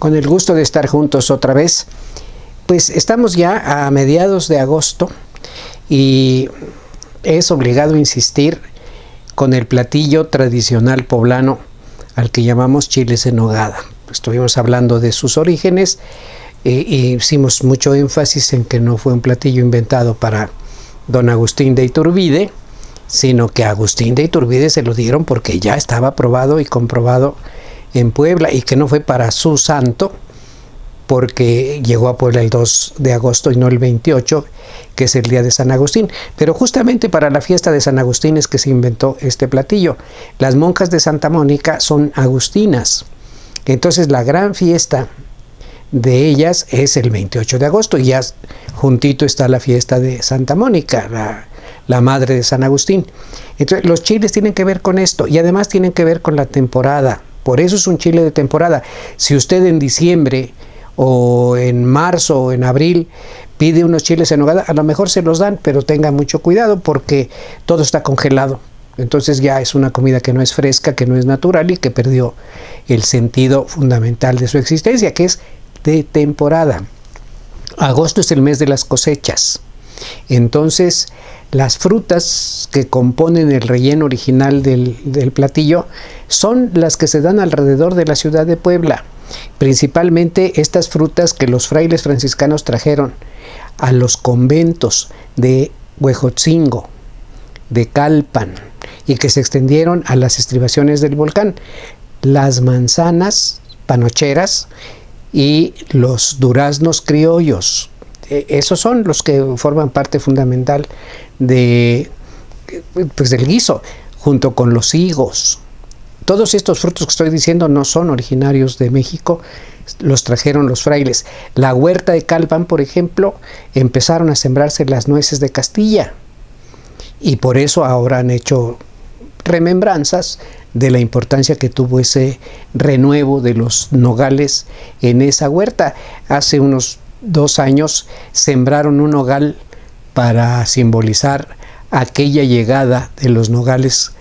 con el gusto de estar juntos otra vez. Pues estamos ya a mediados de agosto y es obligado insistir con el platillo tradicional poblano al que llamamos chiles en nogada. Estuvimos hablando de sus orígenes y hicimos mucho énfasis en que no fue un platillo inventado para don Agustín de Iturbide, sino que a Agustín de Iturbide se lo dieron porque ya estaba probado y comprobado en Puebla, y que no fue para su santo, porque llegó a Puebla el 2 de agosto y no el 28, que es el día de San Agustín. Pero justamente para la fiesta de San Agustín es que se inventó este platillo. Las monjas de Santa Mónica son agustinas, entonces la gran fiesta de ellas es el 28 de agosto, y ya juntito está la fiesta de Santa Mónica, la madre de San Agustín. Entonces los chiles tienen que ver con esto, y además tienen que ver con la temporada. Por eso es un chile de temporada. Si usted en diciembre o en marzo o en abril pide unos chiles en nogada, a lo mejor se los dan, pero tenga mucho cuidado porque todo está congelado. Entonces ya es una comida que no es fresca, que no es natural y que perdió el sentido fundamental de su existencia, que es de temporada. Agosto es el mes de las cosechas. Entonces las frutas que componen el relleno original del platillo son las que se dan alrededor de la ciudad de Puebla. Principalmente estas frutas que los frailes franciscanos trajeron a los conventos de Huejotzingo, de Calpan, y que se extendieron a las estribaciones del volcán. Las manzanas panocheras y los duraznos criollos. Esos son los que forman parte fundamental del guiso, junto con los higos. Todos estos frutos que estoy diciendo no son originarios de México, los trajeron los frailes. La huerta de Calpan, por ejemplo, empezaron a sembrarse las nueces de Castilla, y por eso ahora han hecho remembranzas de la importancia que tuvo ese renuevo de los nogales en esa huerta. Hace unos 2 años sembraron un nogal para simbolizar aquella llegada de los nogales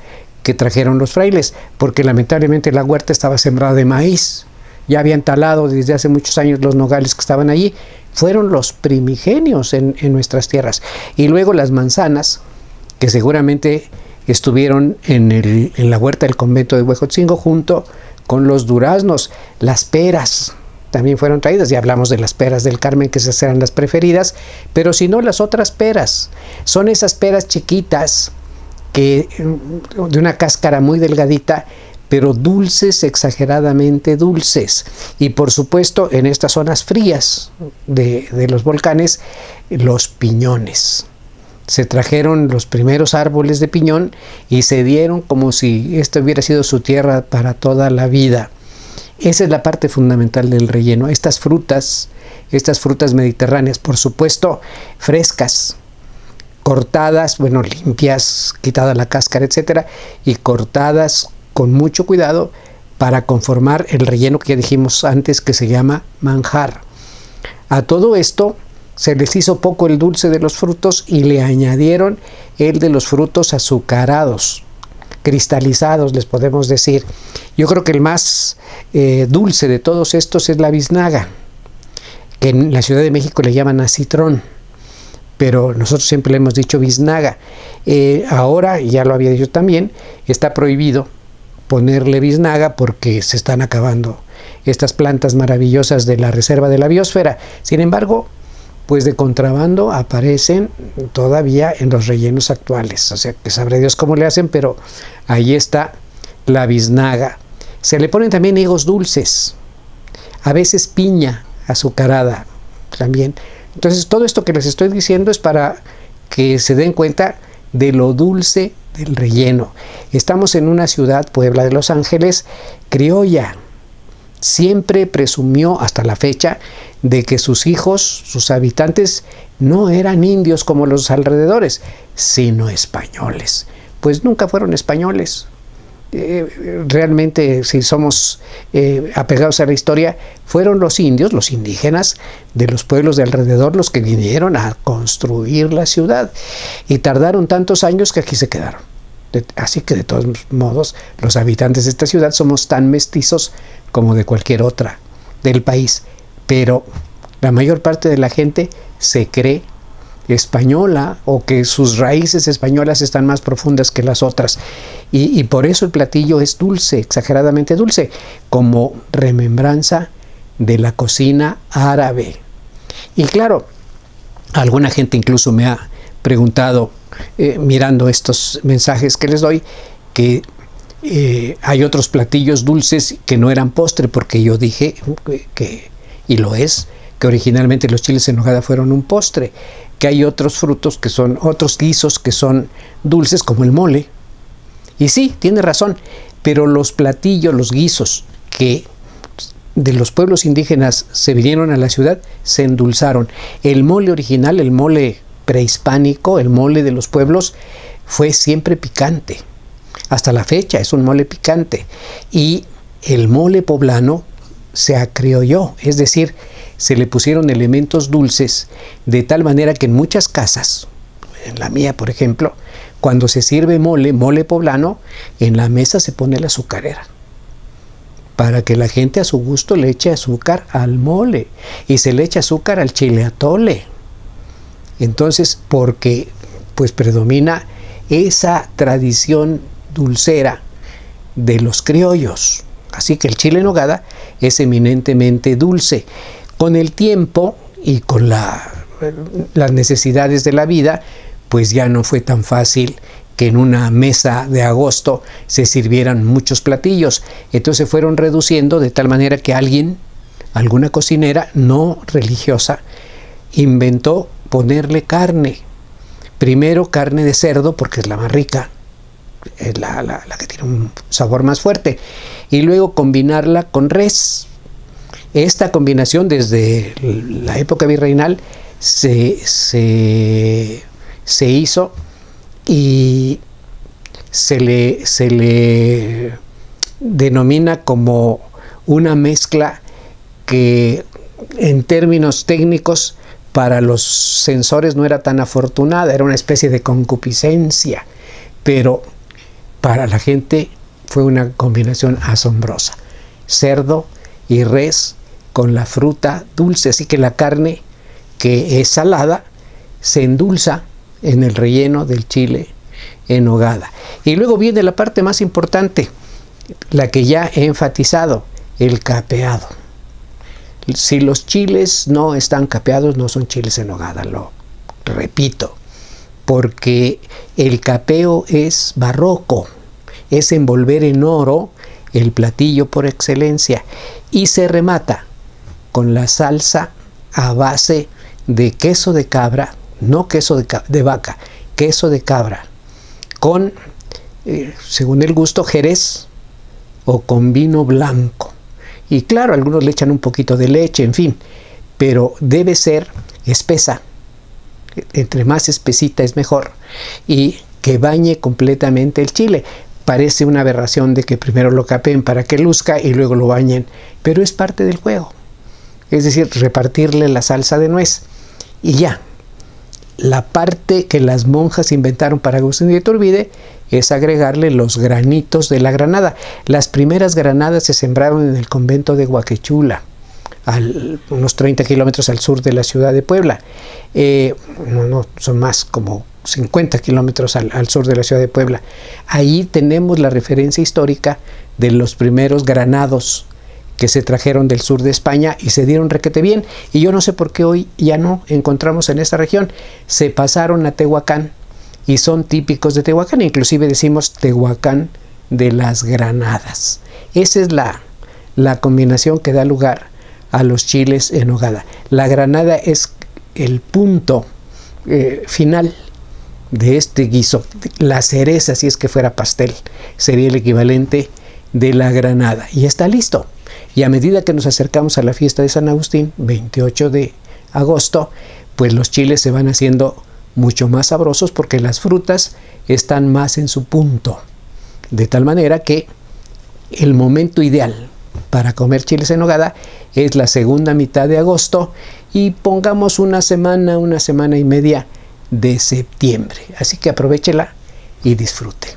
que trajeron los frailes, porque lamentablemente la huerta estaba sembrada de maíz. Ya habían talado desde hace muchos años los nogales que estaban allí. Fueron los primigenios en nuestras tierras. Y luego las manzanas, que seguramente estuvieron en la huerta del convento de Huejotzingo, junto con los duraznos. Las peras también fueron traídas, ya hablamos de las peras del Carmen, que esas eran las preferidas, pero si no, las otras peras son esas peras chiquitas, que de una cáscara muy delgadita, pero dulces, exageradamente dulces. Y por supuesto, en estas zonas frías de los volcanes, los piñones. Se trajeron los primeros árboles de piñón y se dieron como si esto hubiera sido su tierra para toda la vida. Esa es la parte fundamental del relleno. Estas frutas mediterráneas, por supuesto, frescas, cortadas, limpias, quitada la cáscara, etcétera, y cortadas con mucho cuidado para conformar el relleno que ya dijimos antes, que se llama manjar. A todo esto se les hizo poco el dulce de los frutos y le añadieron el de los frutos azucarados, cristalizados, les podemos decir. Yo creo que el más dulce de todos estos es la biznaga, que en la Ciudad de México le llaman acitrón, pero nosotros siempre le hemos dicho biznaga. Ahora, ya lo había dicho también, está prohibido ponerle biznaga porque se están acabando estas plantas maravillosas de la reserva de la biosfera. Sin embargo, pues de contrabando aparecen todavía en los rellenos actuales. O sea, que sabrá Dios cómo le hacen, pero ahí está la biznaga. Se le ponen también higos dulces, a veces piña azucarada también. Entonces, todo esto que les estoy diciendo es para que se den cuenta de lo dulce del relleno. Estamos en una ciudad, Puebla de Los Ángeles, criolla. Siempre presumió hasta la fecha de que sus hijos, sus habitantes, no eran indios como los alrededores, sino españoles. Pues nunca fueron españoles. Realmente, si somos apegados a la historia, fueron los indios, los indígenas de los pueblos de alrededor, los que vinieron a construir la ciudad, y tardaron tantos años que aquí se quedaron. Así que de todos modos, los habitantes de esta ciudad somos tan mestizos como de cualquier otra del país, pero la mayor parte de la gente se cree española o que sus raíces españolas están más profundas que las otras, y por eso el platillo es dulce, exageradamente dulce, como remembranza de la cocina árabe. Y claro, alguna gente incluso me ha preguntado, mirando estos mensajes que les doy, que hay otros platillos dulces que no eran postre, porque yo dije que, y lo es, que originalmente los chiles en nogada fueron un postre, que hay otros frutos que son, otros guisos que son dulces, como el mole. Y sí, tiene razón, pero los platillos, los guisos que de los pueblos indígenas se vinieron a la ciudad, se endulzaron. El mole original, el mole prehispánico, el mole de los pueblos, fue siempre picante. Hasta la fecha es un mole picante. Y el mole poblano se acriolló, es decir, se le pusieron elementos dulces, de tal manera que en muchas casas, en la mía por ejemplo, cuando se sirve mole poblano, en la mesa se pone la azucarera, para que la gente a su gusto le eche azúcar al mole, y se le echa azúcar al chile atole. Entonces, porque pues predomina esa tradición dulcera de los criollos. Así que el chile en nogada es eminentemente dulce. Con el tiempo y con las necesidades de la vida, pues ya no fue tan fácil que en una mesa de agosto se sirvieran muchos platillos. Entonces fueron reduciendo, de tal manera que alguna cocinera no religiosa, inventó ponerle carne. Primero carne de cerdo, porque es la más rica, es la que tiene un sabor más fuerte, y luego combinarla con res. Esta combinación desde la época virreinal se hizo, y se le denomina como una mezcla que en términos técnicos para los censores no era tan afortunada, era una especie de concupiscencia, pero para la gente fue una combinación asombrosa. Cerdo y res con la fruta dulce, así que la carne, que es salada, se endulza en el relleno del chile en nogada. Y luego viene la parte más importante, la que ya he enfatizado, el capeado. Si los chiles no están capeados, no son chiles en nogada, lo repito, porque el capeo es barroco, es envolver en oro el platillo por excelencia, y se remata con la salsa a base de queso de cabra, no queso de vaca, queso de cabra, con, según el gusto, jerez o con vino blanco. Y claro, algunos le echan un poquito de leche, en fin, pero debe ser espesa. Entre más espesita es mejor, y que bañe completamente el chile. Parece una aberración de que primero lo capeen para que luzca y luego lo bañen, pero es parte del juego. Es decir, repartirle la salsa de nuez. Y ya, la parte que las monjas inventaron para Agustín de Iturbide es agregarle los granitos de la granada. Las primeras granadas se sembraron en el convento de Huaquechula, unos 30 kilómetros al sur de la ciudad de Puebla. No, son más, como 50 kilómetros al sur de la ciudad de Puebla. Ahí tenemos la referencia histórica de los primeros granados que se trajeron del sur de España y se dieron requete bien. Y yo no sé por qué hoy ya no encontramos en esta región. Se pasaron a Tehuacán y son típicos de Tehuacán. Inclusive decimos Tehuacán de las granadas. Esa es la combinación que da lugar a los chiles en nogada. La granada es el punto final de este guiso. La cereza, si es que fuera pastel, sería el equivalente de la granada. Y está listo. Y a medida que nos acercamos a la fiesta de San Agustín, 28 de agosto, pues los chiles se van haciendo mucho más sabrosos, porque las frutas están más en su punto. De tal manera que el momento ideal para comer chiles en nogada es la segunda mitad de agosto, y pongamos una semana y media de septiembre. Así que aprovéchela y disfrute.